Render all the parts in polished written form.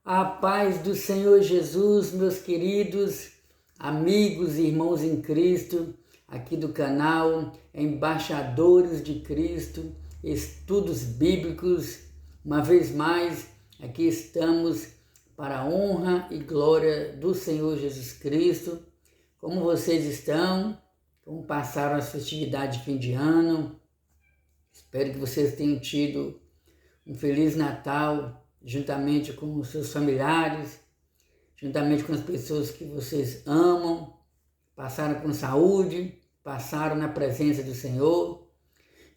A paz do Senhor Jesus, meus queridos amigos e irmãos em Cristo, aqui do canal Embaixadores de Cristo, Estudos Bíblicos. Uma vez mais, aqui estamos para a honra e glória do Senhor Jesus Cristo. Como vocês estão? Como passaram as festividades de fim de ano? Espero que vocês tenham tido um Feliz Natal juntamente com os seus familiares, juntamente com as pessoas que vocês amam, passaram com saúde, passaram na presença do Senhor.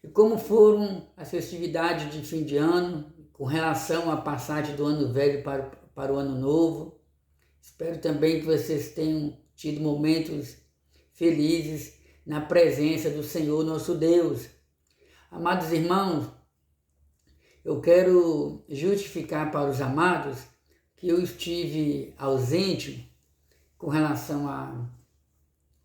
E como foram as festividades de fim de ano, com relação à passagem do ano velho para o ano novo. Espero também que vocês tenham tido momentos felizes na presença do Senhor nosso Deus. Amados irmãos, eu quero justificar para os amados que eu estive ausente com relação a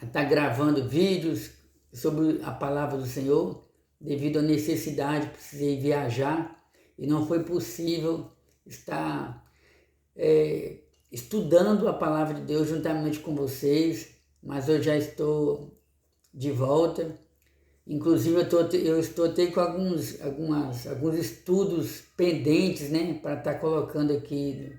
estar gravando vídeos sobre a palavra do Senhor, devido à necessidade, precisei viajar e não foi possível estar estudando a palavra de Deus juntamente com vocês, mas eu já estou de volta. Inclusive eu estou até com alguns estudos pendentes, né, para estar colocando aqui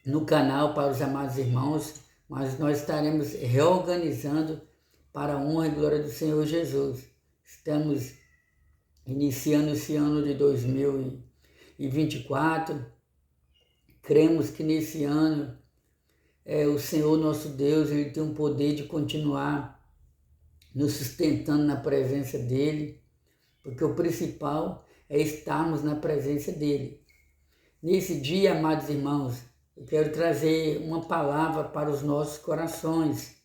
no canal para os amados irmãos, mas nós estaremos reorganizando para a honra e glória do Senhor Jesus. Estamos iniciando esse ano de 2024, cremos que nesse ano o Senhor nosso Deus, Ele tem o poder de continuar nos sustentando na presença dEle, porque o principal é estarmos na presença dEle. Nesse dia, amados irmãos, eu quero trazer uma palavra para os nossos corações.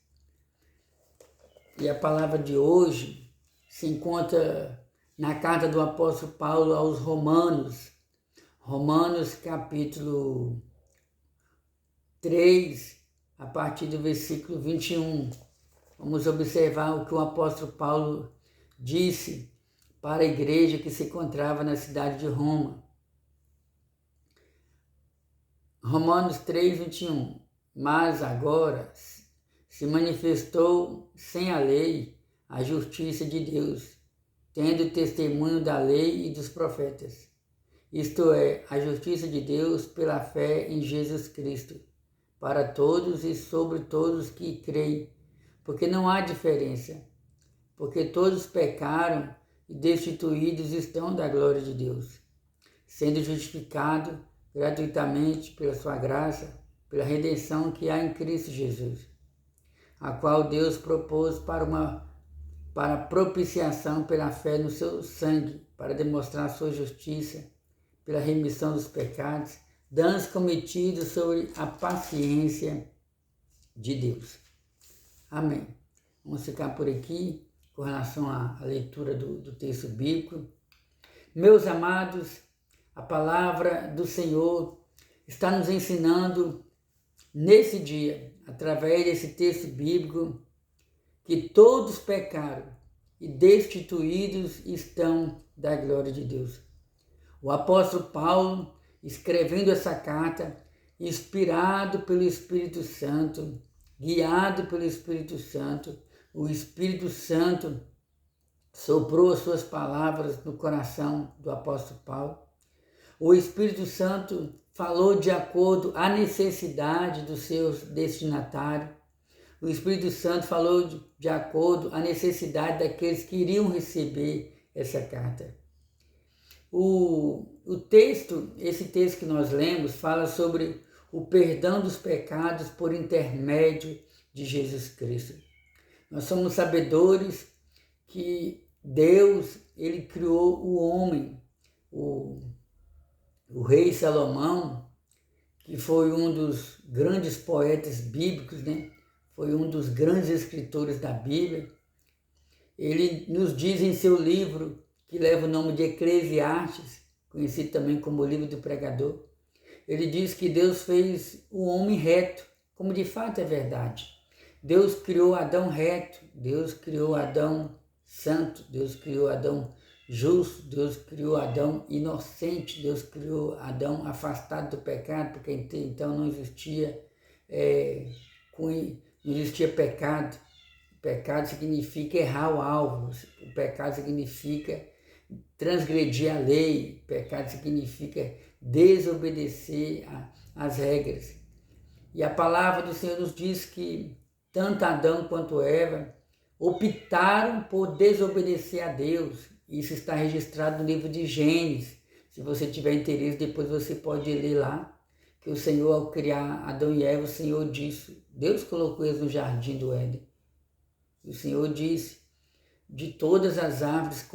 E a palavra de hoje se encontra na carta do apóstolo Paulo aos Romanos, Romanos capítulo 3, a partir do versículo 21. Vamos observar o que o apóstolo Paulo disse para a igreja que se encontrava na cidade de Roma. Romanos 3, 21. Mas agora se manifestou sem a lei a justiça de Deus, tendo testemunho da lei e dos profetas. Isto é, a justiça de Deus pela fé em Jesus Cristo, para todos e sobre todos que creem, porque não há diferença, porque todos pecaram e destituídos estão da glória de Deus, sendo justificados gratuitamente pela sua graça, pela redenção que há em Cristo Jesus, a qual Deus propôs para propiciação pela fé no seu sangue, para demonstrar a sua justiça, pela remissão dos pecados, danos cometidos sobre a paciência de Deus. Amém. Vamos ficar por aqui com relação à leitura do texto bíblico. Meus amados, a palavra do Senhor está nos ensinando nesse dia, através desse texto bíblico, que todos pecaram e destituídos estão da glória de Deus. O apóstolo Paulo, escrevendo essa carta, inspirado pelo Espírito Santo, guiado pelo Espírito Santo, o Espírito Santo soprou as suas palavras no coração do apóstolo Paulo. O Espírito Santo falou de acordo à necessidade dos seus destinatários. O Espírito Santo falou de acordo à necessidade daqueles que iriam receber essa carta. Esse texto que nós lemos fala sobre o perdão dos pecados por intermédio de Jesus Cristo. Nós somos sabedores que Deus, Ele criou o homem, o rei Salomão, que foi um dos grandes poetas bíblicos, né? Foi um dos grandes escritores da Bíblia. Ele nos diz em seu livro, que leva o nome de Eclesiastes, conhecido também como o livro do pregador, ele diz que Deus fez o homem reto, como de fato é verdade. Deus criou Adão reto, Deus criou Adão santo, Deus criou Adão justo, Deus criou Adão inocente, Deus criou Adão afastado do pecado, porque então não existia, não existia pecado. Pecado significa errar o alvo, o pecado significa transgredir a lei, pecado significa desobedecer às regras. E a palavra do Senhor nos diz que tanto Adão quanto Eva optaram por desobedecer a Deus. Isso está registrado no livro de Gênesis. Se você tiver interesse, depois você pode ler lá, que o Senhor, ao criar Adão e Eva, o Senhor disse, Deus colocou eles no jardim do Éden. O Senhor disse, de todas as árvores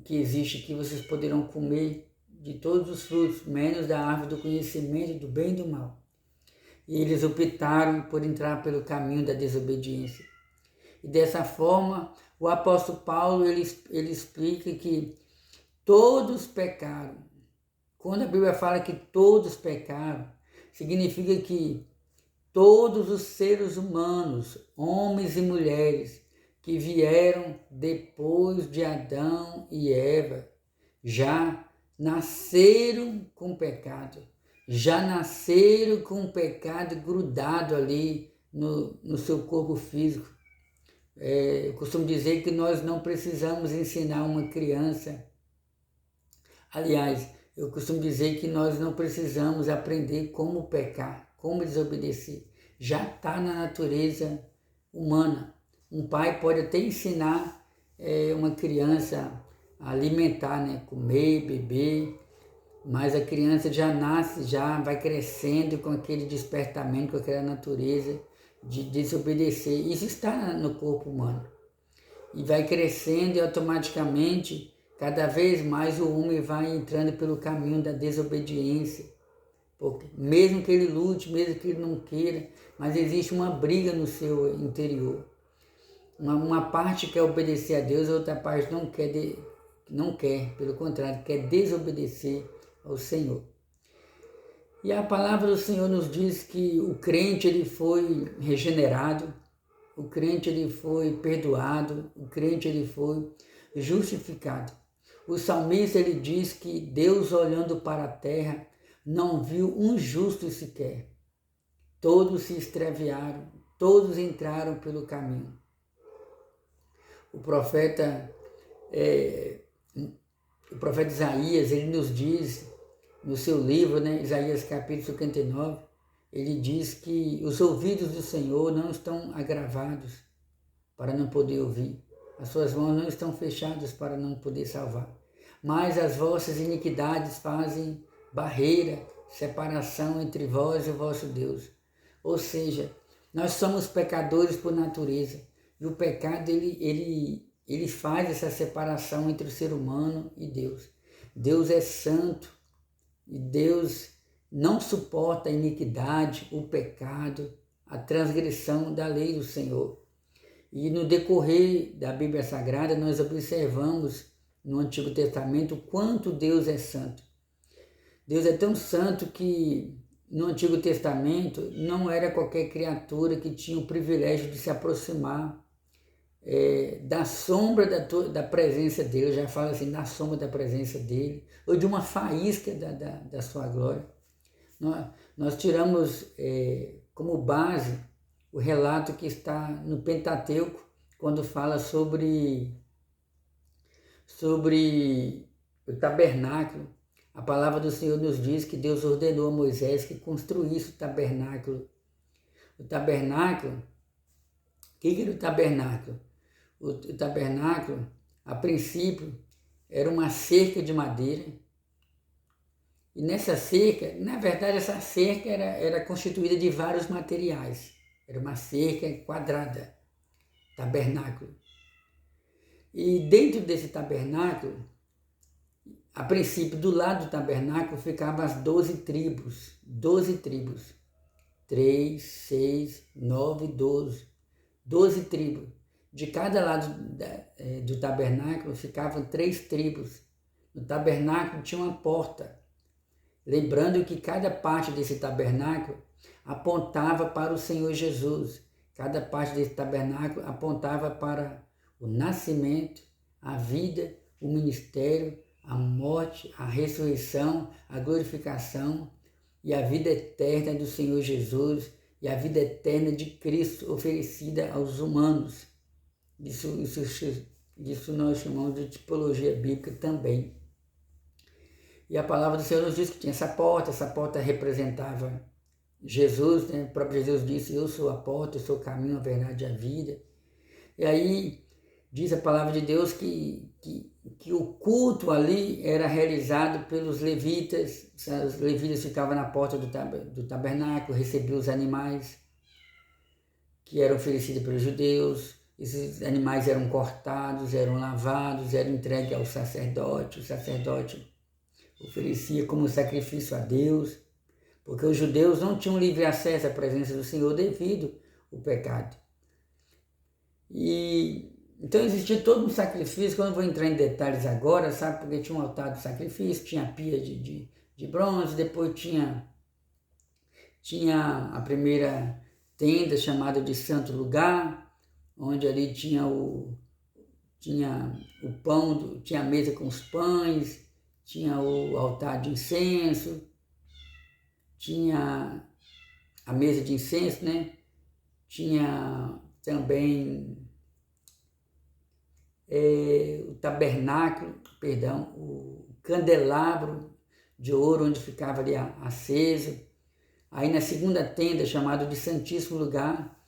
que existem aqui, vocês poderão comer de todos os frutos, menos da árvore do conhecimento do bem e do mal. E eles optaram por entrar pelo caminho da desobediência. E dessa forma, o apóstolo Paulo, ele explica que todos pecaram. Quando a Bíblia fala que todos pecaram, significa que todos os seres humanos, homens e mulheres, que vieram depois de Adão e Eva, já nasceram com pecado, já nasceram com o pecado grudado ali no seu corpo físico. Eu costumo dizer que nós não precisamos ensinar uma criança, aliás, eu costumo dizer que nós não precisamos aprender como pecar, como desobedecer. Já está na natureza humana. Um pai pode até ensinar uma criança a alimentar, né? Comer, beber, mas a criança já nasce, já vai crescendo com aquele despertamento, com aquela natureza de desobedecer. Isso está no corpo humano. E vai crescendo e automaticamente, cada vez mais o homem vai entrando pelo caminho da desobediência. Porque mesmo que ele lute, mesmo que ele não queira, mas existe uma briga no seu interior. Uma parte quer obedecer a Deus, a outra parte não quer, pelo contrário, quer desobedecer ao Senhor. E a palavra do Senhor nos diz que o crente ele foi regenerado, o crente ele foi perdoado, o crente ele foi justificado. O salmista ele diz que Deus, olhando para a terra, não viu um justo sequer. Todos se extraviaram, todos entraram pelo caminho. O profeta Isaías, ele nos diz, no seu livro, né, Isaías capítulo 59, ele diz que os ouvidos do Senhor não estão agravados para não poder ouvir, as suas mãos não estão fechadas para não poder salvar, mas as vossas iniquidades fazem barreira, separação entre vós e o vosso Deus. Ou seja, nós somos pecadores por natureza, e o pecado ele faz essa separação entre o ser humano e Deus. Deus é santo e Deus não suporta a iniquidade, o pecado, a transgressão da lei do Senhor. E no decorrer da Bíblia Sagrada, nós observamos no Antigo Testamento o quanto Deus é santo. Deus é tão santo que no Antigo Testamento não era qualquer criatura que tinha o privilégio de se aproximar da sombra da presença dele, eu já falo assim, da sombra da presença dele, ou de uma faísca da sua glória. Nós tiramos como base o relato que está no Pentateuco, quando fala sobre o tabernáculo. A palavra do Senhor nos diz que Deus ordenou a Moisés que construísse o tabernáculo. O tabernáculo, o que era o tabernáculo? O tabernáculo, a princípio, era uma cerca de madeira. E nessa cerca, na verdade, essa cerca era constituída de vários materiais. Era uma cerca quadrada, tabernáculo. E dentro desse tabernáculo, a princípio, do lado do tabernáculo, ficavam as 12 tribos. 12 tribos. 3, 6, 9, 12. 12 tribos. De cada lado do tabernáculo ficavam 3 tribos. No tabernáculo tinha uma porta. Lembrando que cada parte desse tabernáculo apontava para o Senhor Jesus. Cada parte desse tabernáculo apontava para o nascimento, a vida, o ministério, a morte, a ressurreição, a glorificação e a vida eterna do Senhor Jesus e a vida eterna de Cristo oferecida aos humanos. Isso nós chamamos de tipologia bíblica também. E a palavra do Senhor nos diz que tinha essa porta representava Jesus, né? O próprio Jesus disse, eu sou a porta, eu sou o caminho, a verdade e a vida. E aí diz a palavra de Deus que o culto ali era realizado pelos levitas. Os levitas ficavam na porta do tabernáculo, recebiam os animais que eram oferecidos pelos judeus. Esses animais eram cortados, eram lavados, eram entregues ao sacerdote. O sacerdote oferecia como sacrifício a Deus, porque os judeus não tinham livre acesso à presença do Senhor devido ao pecado. E então existia todo um sacrifício, que eu não vou entrar em detalhes agora, sabe, porque tinha um altar de sacrifício, tinha a pia de bronze, depois tinha a primeira tenda chamada de Santo Lugar, onde ali tinha o pão, tinha a mesa com os pães, tinha o altar de incenso, tinha a mesa de incenso, né? Tinha também o tabernáculo, o candelabro de ouro onde ficava ali aceso. Aí na segunda tenda, chamada de Santíssimo Lugar,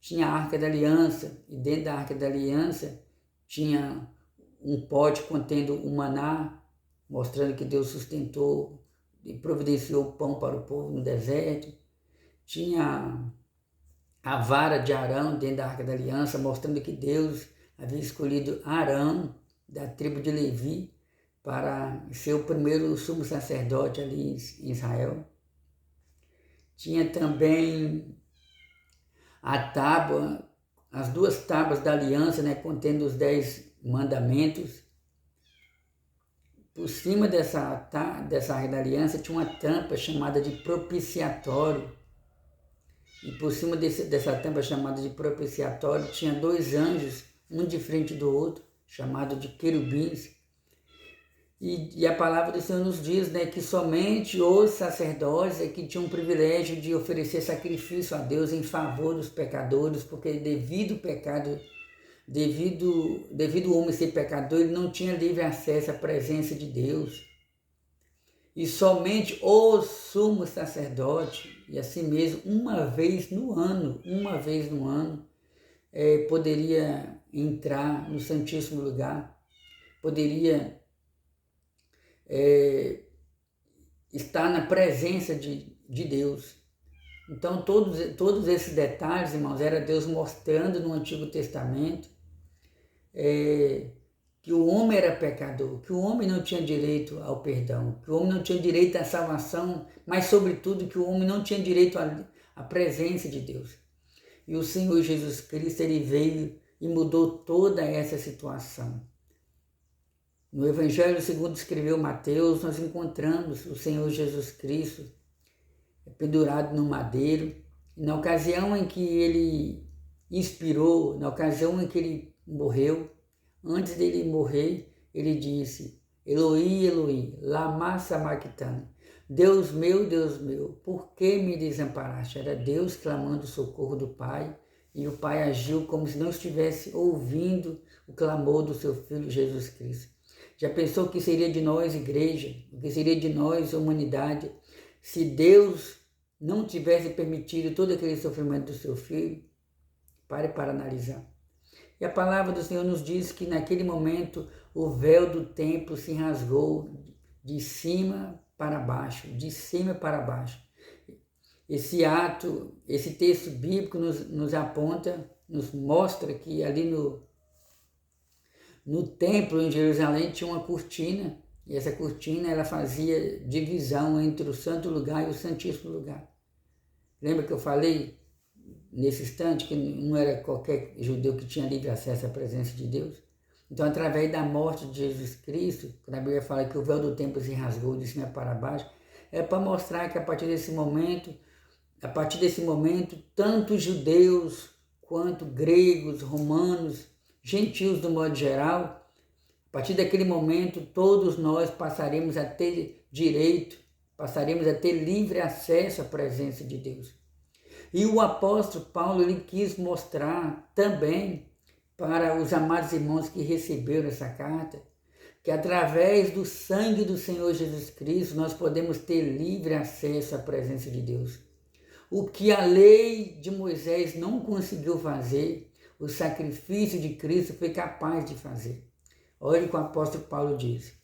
tinha a Arca da Aliança, e dentro da Arca da Aliança tinha um pote contendo o maná, mostrando que Deus sustentou e providenciou o pão para o povo no deserto. Tinha a vara de Arão dentro da Arca da Aliança, mostrando que Deus havia escolhido Arão, da tribo de Levi, para ser o primeiro sumo sacerdote ali em Israel. Tinha também a tábua, as duas tábuas da aliança, né, contendo os 10 mandamentos. Por cima dessa Arca da Aliança tinha uma tampa chamada de propiciatório. E por cima dessa tampa chamada de propiciatório tinha 2 anjos, um de frente do outro, chamado de querubins. E a palavra do Senhor nos diz, né, que somente os sacerdotes é que tinham o privilégio de oferecer sacrifício a Deus em favor dos pecadores, porque devido ao pecado, devido ao homem ser pecador, ele não tinha livre acesso à presença de Deus. E somente o sumo sacerdote, e assim mesmo, uma vez no ano, poderia entrar no Santíssimo Lugar, poderia estar na presença de Deus. Então todos esses detalhes, irmãos, era Deus mostrando no Antigo Testamento que o homem era pecador, que o homem não tinha direito ao perdão, que o homem não tinha direito à salvação, mas sobretudo que o homem não tinha direito à presença de Deus. E o Senhor Jesus Cristo, ele veio e mudou toda essa situação. No Evangelho segundo escreveu Mateus, nós encontramos o Senhor Jesus Cristo pendurado no madeiro. E na ocasião em que ele expirou, na ocasião em que ele morreu, antes dele morrer, ele disse, Eloi, Eloi, lama sabachthani, Deus meu, por que me desamparaste? Era Deus clamando o socorro do Pai, e o Pai agiu como se não estivesse ouvindo o clamor do seu Filho Jesus Cristo. Já pensou o que seria de nós, igreja, o que seria de nós, humanidade, se Deus não tivesse permitido todo aquele sofrimento do seu Filho? Pare para analisar. E a palavra do Senhor nos diz que naquele momento o véu do templo se rasgou de cima para baixo, de cima para baixo. Esse texto bíblico nos aponta, nos mostra que ali no templo em Jerusalém tinha uma cortina, e essa cortina ela fazia divisão entre o Santo Lugar e o Santíssimo Lugar. Lembra que eu falei nesse instante que não era qualquer judeu que tinha livre acesso à presença de Deus? Então, através da morte de Jesus Cristo, quando a Bíblia fala que o véu do templo se rasgou de cima para baixo, é para mostrar que a partir desse momento, tanto judeus quanto gregos, romanos, gentios do modo geral, a partir daquele momento, todos nós passaremos a ter direito, passaremos a ter livre acesso à presença de Deus. E o apóstolo Paulo, ele quis mostrar também para os amados irmãos que receberam essa carta, que através do sangue do Senhor Jesus Cristo nós podemos ter livre acesso à presença de Deus. O que a lei de Moisés não conseguiu fazer, o sacrifício de Cristo foi capaz de fazer. Olha o que o apóstolo Paulo diz: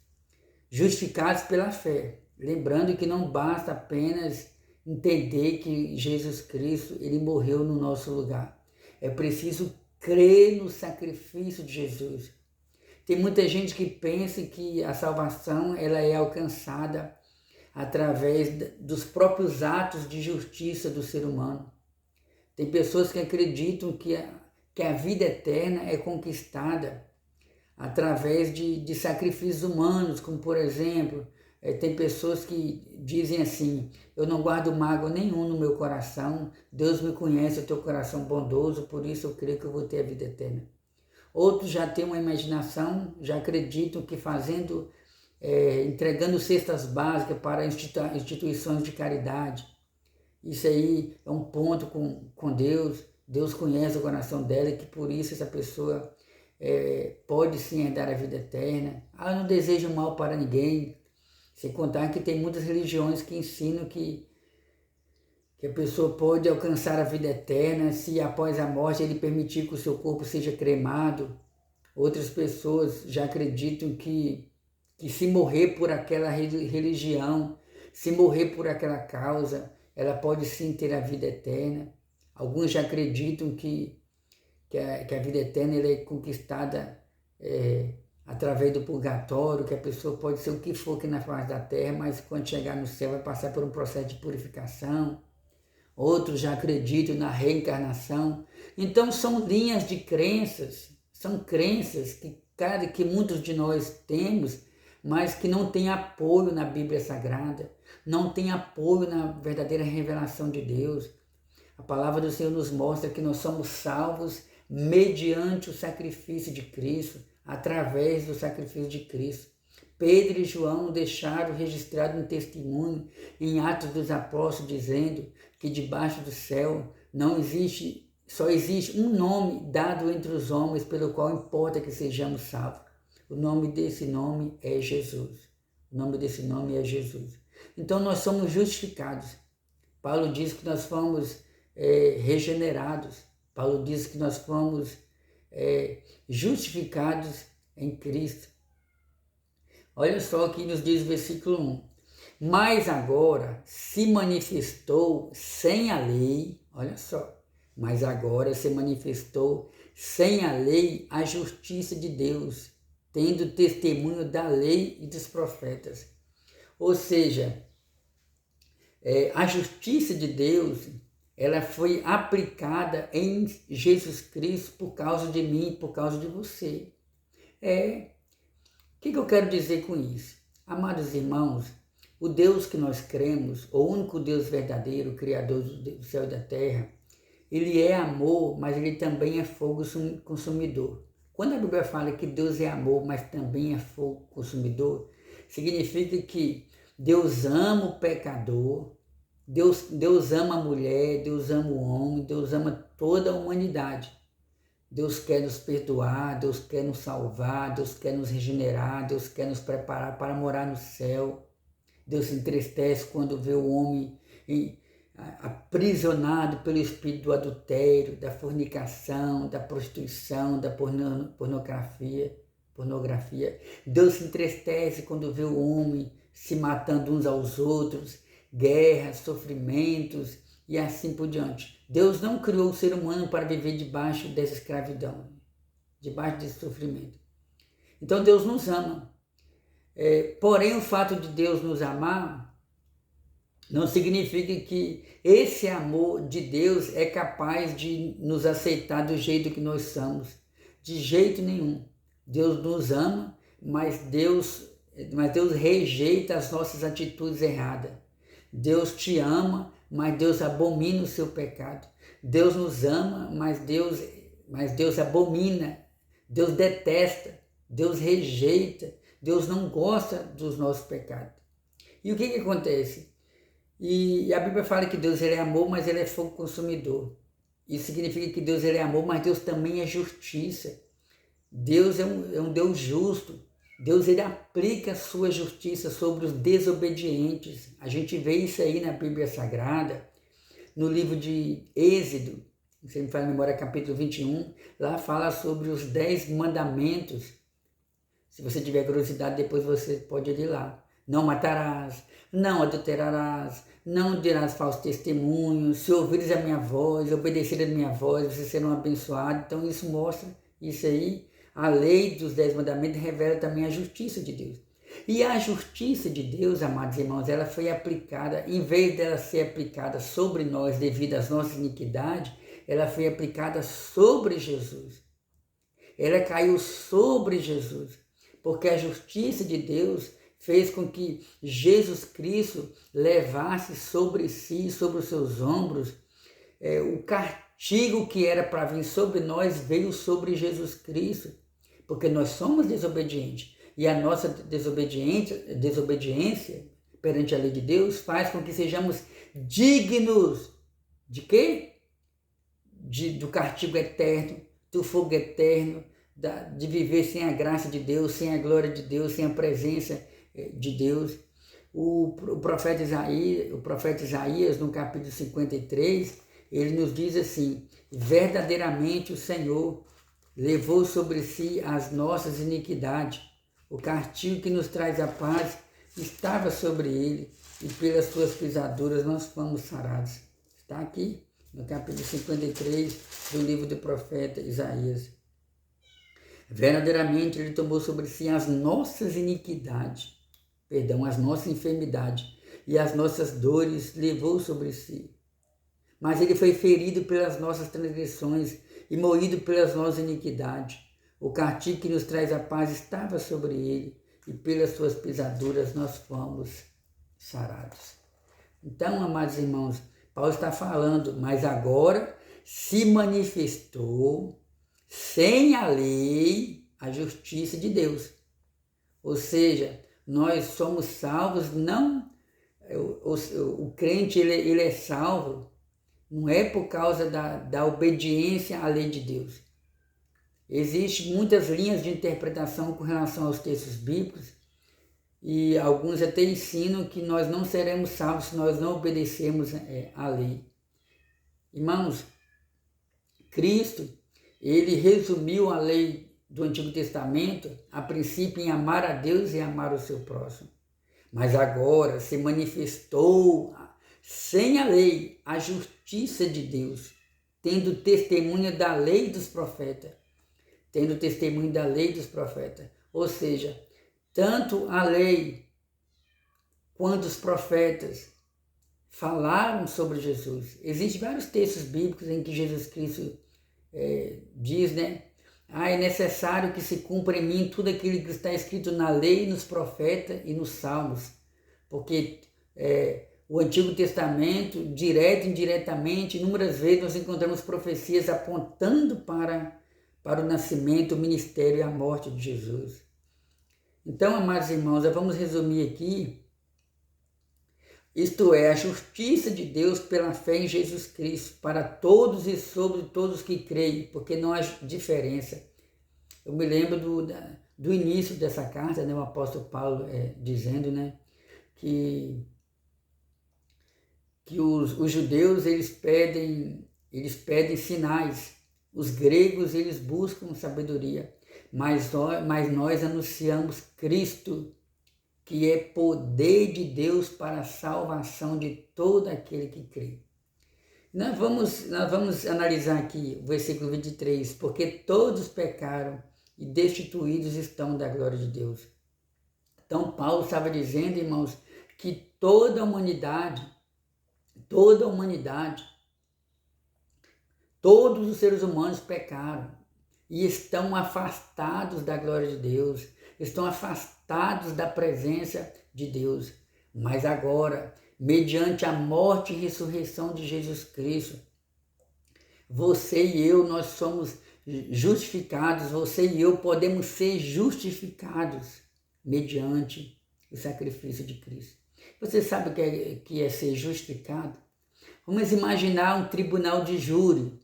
justificados pela fé, lembrando que não basta apenas entender que Jesus Cristo, ele morreu no nosso lugar. É preciso crer no sacrifício de Jesus. Tem muita gente que pensa que a salvação ela é alcançada através dos próprios atos de justiça do ser humano. Tem pessoas que acreditam que a vida eterna é conquistada através de sacrifícios humanos, como por exemplo, tem pessoas que dizem assim: eu não guardo mágoa nenhum no meu coração, Deus me conhece, o teu coração bondoso, por isso eu creio que eu vou ter a vida eterna. Outros já têm uma imaginação, já acreditam que entregando cestas básicas para instituições de caridade, isso aí é um ponto com Deus. Deus conhece o coração dela e que por isso essa pessoa pode sim herdar a vida eterna. Eu não desejo mal para ninguém, sem contar que tem muitas religiões que ensinam que a pessoa pode alcançar a vida eterna se após a morte ele permitir que o seu corpo seja cremado. Outras pessoas já acreditam que se morrer por aquela religião, se morrer por aquela causa, ela pode sim ter a vida eterna. Alguns já acreditam que a vida eterna ela é conquistada através do purgatório, que a pessoa pode ser o que for aqui na face da terra, mas quando chegar no céu vai passar por um processo de purificação. Outros já acreditam na reencarnação. Então são linhas de crenças, são crenças que muitos de nós temos, mas que não tem apoio na Bíblia Sagrada, não tem apoio na verdadeira revelação de Deus. A palavra do Senhor nos mostra que nós somos salvos mediante o sacrifício de Cristo, através do sacrifício de Cristo. Pedro e João deixaram registrado um testemunho em Atos dos Apóstolos, dizendo que debaixo do céu só existe um nome dado entre os homens pelo qual importa que sejamos salvos. O nome desse nome é Jesus. O nome desse nome é Jesus. Então nós somos justificados. Paulo diz que nós fomos regenerados. Paulo diz que nós fomos justificados em Cristo. Olha só o que nos diz o versículo 1. Mas agora se manifestou sem a lei, olha só, mas agora se manifestou sem a lei a justiça de Deus, tendo testemunho da lei e dos profetas. Ou seja, a justiça de Deus, ela foi aplicada em Jesus Cristo por causa de mim, por causa de você. O que eu quero dizer com isso? Amados irmãos, o Deus que nós cremos, o único Deus verdadeiro, Criador do céu e da terra, ele é amor, mas ele também é fogo consumidor. Quando a Bíblia fala que Deus é amor, mas também é fogo consumidor, significa que Deus ama o pecador, Deus ama a mulher, Deus ama o homem, Deus ama toda a humanidade. Deus quer nos perdoar, Deus quer nos salvar, Deus quer nos regenerar, Deus quer nos preparar para morar no céu. Deus se entristece quando vê o homem aprisionado pelo espírito do adultério, da fornicação, da prostituição, da pornografia. Deus se entristece quando vê o homem se matando uns aos outros, guerras, sofrimentos e assim por diante. Deus não criou o ser humano para viver debaixo dessa escravidão, debaixo desse sofrimento. Então Deus nos ama. Porém, o fato de Deus nos amar não significa que esse amor de Deus é capaz de nos aceitar do jeito que nós somos. De jeito nenhum. Deus nos ama, mas Deus rejeita as nossas atitudes erradas. Deus te ama, mas Deus abomina o seu pecado. Deus nos ama, mas Deus abomina, Deus detesta Deus rejeita, Deus não gosta dos nossos pecados. E o que acontece? E a Bíblia fala que Deus ele é amor, mas ele é fogo consumidor. Isso significa que Deus ele é amor, mas Deus também é justiça. Deus é um Deus justo. Deus ele aplica a sua justiça sobre os desobedientes. A gente vê isso aí na Bíblia Sagrada, no livro de Êxodo, você me faz memória, capítulo 21, lá fala sobre os 10 mandamentos. Se você tiver curiosidade, depois você pode ir lá. Não matarás, não adulterarás, não dirás falso testemunho, se ouvires a minha voz, obedecer a minha voz, vocês serão abençoados. Então isso mostra, isso aí, a lei dos 10 mandamentos revela também a justiça de Deus. E a justiça de Deus, amados irmãos, ela foi aplicada, em vez dela ser aplicada sobre nós devido às nossas iniquidades, ela foi aplicada sobre Jesus. Ela caiu sobre Jesus, porque a justiça de Deus fez com que Jesus Cristo levasse sobre si, sobre os seus ombros, o castigo que era para vir sobre nós veio sobre Jesus Cristo, porque nós somos desobedientes. E a nossa desobediência perante a lei de Deus faz com que sejamos dignos de quê? Do castigo eterno, do fogo eterno, de viver sem a graça de Deus, sem a glória de Deus, sem a presença de Deus. O profeta Isaías, no capítulo 53, ele nos diz assim: verdadeiramente o Senhor levou sobre si as nossas iniquidades, o castigo que nos traz a paz estava sobre ele, e pelas suas pisaduras nós fomos sarados. Está aqui no capítulo 53 do livro do profeta Isaías. Verdadeiramente ele tomou sobre si as nossas iniquidades, as nossas enfermidades, e as nossas dores levou sobre si. Mas ele foi ferido pelas nossas transgressões e moído pelas nossas iniquidades. O castigo que nos traz a paz estava sobre ele, e pelas suas pisaduras nós fomos sarados. Então, amados irmãos, Paulo está falando, mas agora se manifestou sem a lei a justiça de Deus. Ou seja, nós somos salvos, não, o crente ele é salvo, não é por causa da obediência à lei de Deus. Existem muitas linhas de interpretação com relação aos textos bíblicos, e alguns até ensinam que nós não seremos salvos se nós não obedecermos à lei. Irmãos, Cristo, ele resumiu a lei do Antigo Testamento, a princípio em amar a Deus e amar o seu próximo. Mas agora se manifestou, sem a lei, a justiça de Deus, tendo testemunho da lei dos profetas. Ou seja, tanto a lei quanto os profetas falaram sobre Jesus. Existem vários textos bíblicos em que Jesus Cristo diz, né? É necessário que se cumpra em mim tudo aquilo que está escrito na lei, nos profetas e nos salmos. Porque o Antigo Testamento, direto e indiretamente, inúmeras vezes nós encontramos profecias apontando para o nascimento, o ministério e a morte de Jesus. Então, amados irmãos, vamos resumir aqui. Isto é, a justiça de Deus pela fé em Jesus Cristo, para todos e sobre todos que creem, porque não há diferença. Eu me lembro do início dessa carta, né, o apóstolo Paulo dizendo, né, que os judeus eles pedem sinais, os gregos eles buscam sabedoria, mas nós anunciamos Cristo, que é poder de Deus para a salvação de todo aquele que crê. Nós vamos analisar aqui o versículo 23, porque todos pecaram e destituídos estão da glória de Deus. Então Paulo estava dizendo, irmãos, que toda a humanidade, todos os seres humanos pecaram e estão afastados da glória de Deus, estão afastados da presença de Deus. Mas agora, mediante a morte e ressurreição de Jesus Cristo, você e eu, nós somos justificados, você e eu podemos ser justificados mediante o sacrifício de Cristo. Você sabe o que é ser justificado? Vamos imaginar um tribunal de júri.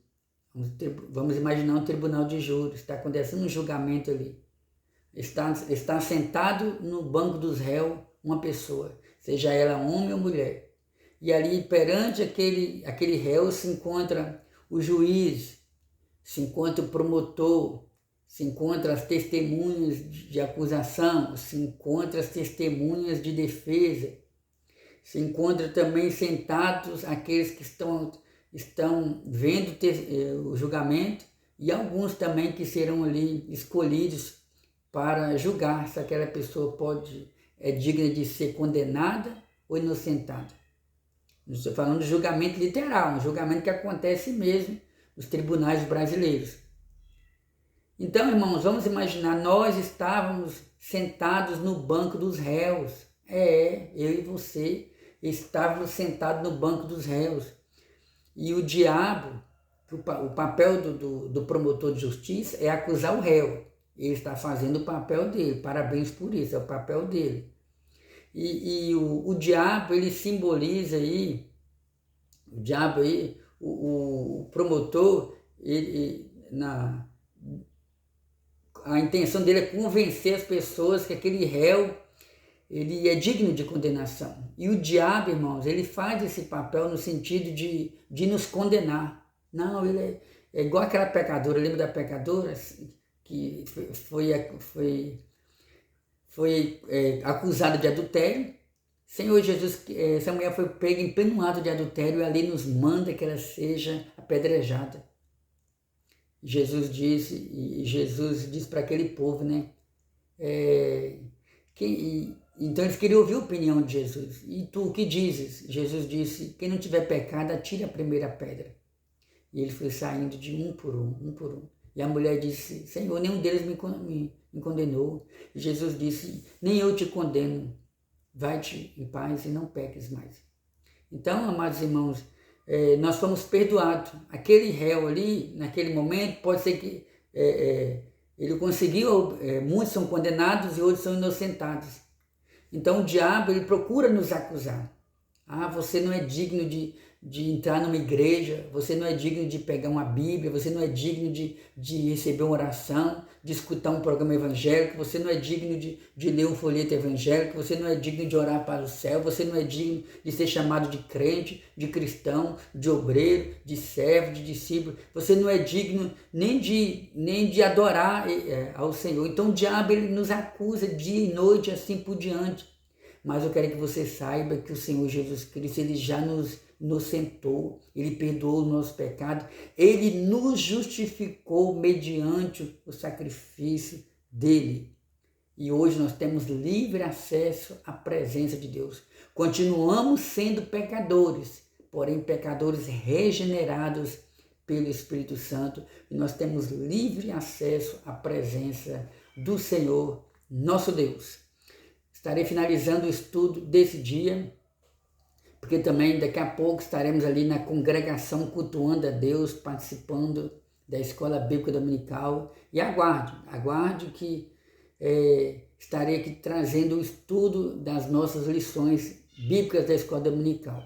Vamos imaginar um tribunal de júri. Está acontecendo um julgamento ali. Está sentado no banco dos réus uma pessoa, seja ela homem ou mulher. E ali perante aquele réu se encontra o juiz, se encontra o promotor, se encontra as testemunhas de acusação, se encontra as testemunhas de defesa, se encontra também sentados aqueles que estão vendo o julgamento e alguns também que serão ali escolhidos para julgar se aquela pessoa é digna de ser condenada ou inocentada. Não estou falando de julgamento literal, um julgamento que acontece mesmo nos tribunais brasileiros. Então, irmãos, vamos imaginar, nós estávamos sentados no banco dos réus. Eu e você estávamos sentados no banco dos réus. E o diabo, o papel do promotor de justiça é acusar o réu. Ele está fazendo o papel dele, parabéns por isso, é o papel dele. E o diabo, ele simboliza aí, o promotor, a intenção dele é convencer as pessoas que aquele réu, ele é digno de condenação. E o diabo, irmãos, ele faz esse papel no sentido de nos condenar. Não, ele é igual aquela pecadora, lembra da pecadora que foi acusada de adultério? Senhor Jesus, essa mulher foi pega em pleno ato de adultério e a lei nos manda que ela seja apedrejada. Jesus disse para aquele povo, né? Então eles queriam ouvir a opinião de Jesus. E tu, o que dizes? Jesus disse, quem não tiver pecado, atire a primeira pedra. E ele foi saindo de um por um. E a mulher disse, Senhor, nenhum deles me condenou. E Jesus disse, nem eu te condeno. Vai-te em paz e não peques mais. Então, amados irmãos, nós fomos perdoados. Aquele réu ali, naquele momento, pode ser que ele conseguiu, muitos são condenados e outros são inocentados. Então o diabo, ele procura nos acusar. Você não é digno de entrar numa igreja, você não é digno de pegar uma Bíblia, você não é digno de receber uma oração, de escutar um programa evangélico, você não é digno de ler um folheto evangélico, você não é digno de orar para o céu, você não é digno de ser chamado de crente, de cristão, de obreiro, de servo, de discípulo, você não é digno nem de adorar ao Senhor. Então o diabo, ele nos acusa dia e noite, assim por diante. Mas eu quero que você saiba que o Senhor Jesus Cristo, ele já nos inocentou, ele perdoou o nosso pecado, ele nos justificou mediante o sacrifício dele. E hoje nós temos livre acesso à presença de Deus. Continuamos sendo pecadores, porém pecadores regenerados pelo Espírito Santo, e nós temos livre acesso à presença do Senhor, nosso Deus. Estarei finalizando o estudo desse dia, porque também daqui a pouco estaremos ali na congregação cultuando a Deus, participando da Escola Bíblica Dominical. E aguarde que estarei aqui trazendo o estudo das nossas lições bíblicas da Escola Dominical.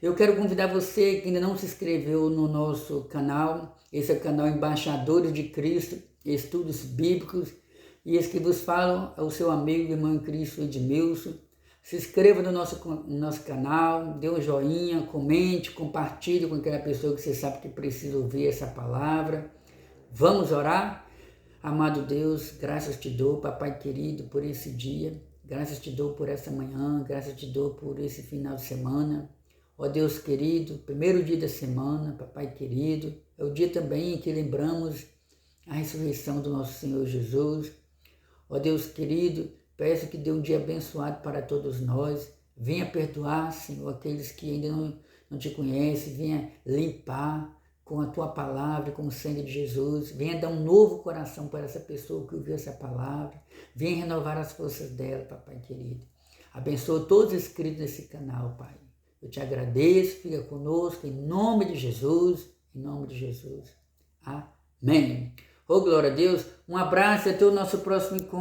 Eu quero convidar você que ainda não se inscreveu no nosso canal, esse é o canal Embaixadores de Cristo, Estudos Bíblicos, e esse que vos falo é o seu amigo e irmão em Cristo, Edmilson. Se inscreva no nosso canal, dê um joinha, comente, compartilhe com aquela pessoa que você sabe que precisa ouvir essa palavra. Vamos orar? Amado Deus, graças te dou, papai querido, por esse dia. Graças te dou por essa manhã, graças te dou por esse final de semana. Ó Deus querido, primeiro dia da semana, papai querido, é o dia também em que lembramos a ressurreição do nosso Senhor Jesus. Ó Deus querido, peço que dê um dia abençoado para todos nós. Venha perdoar, Senhor, aqueles que ainda não te conhecem. Venha limpar com a tua palavra, com o sangue de Jesus. Venha dar um novo coração para essa pessoa que ouviu essa palavra. Venha renovar as forças dela, papai querido. Abençoa todos os inscritos nesse canal, Pai. Eu te agradeço, fica conosco, em nome de Jesus. Em nome de Jesus. Amém. Amém. Oh, glória a Deus. Um abraço e até o nosso próximo encontro.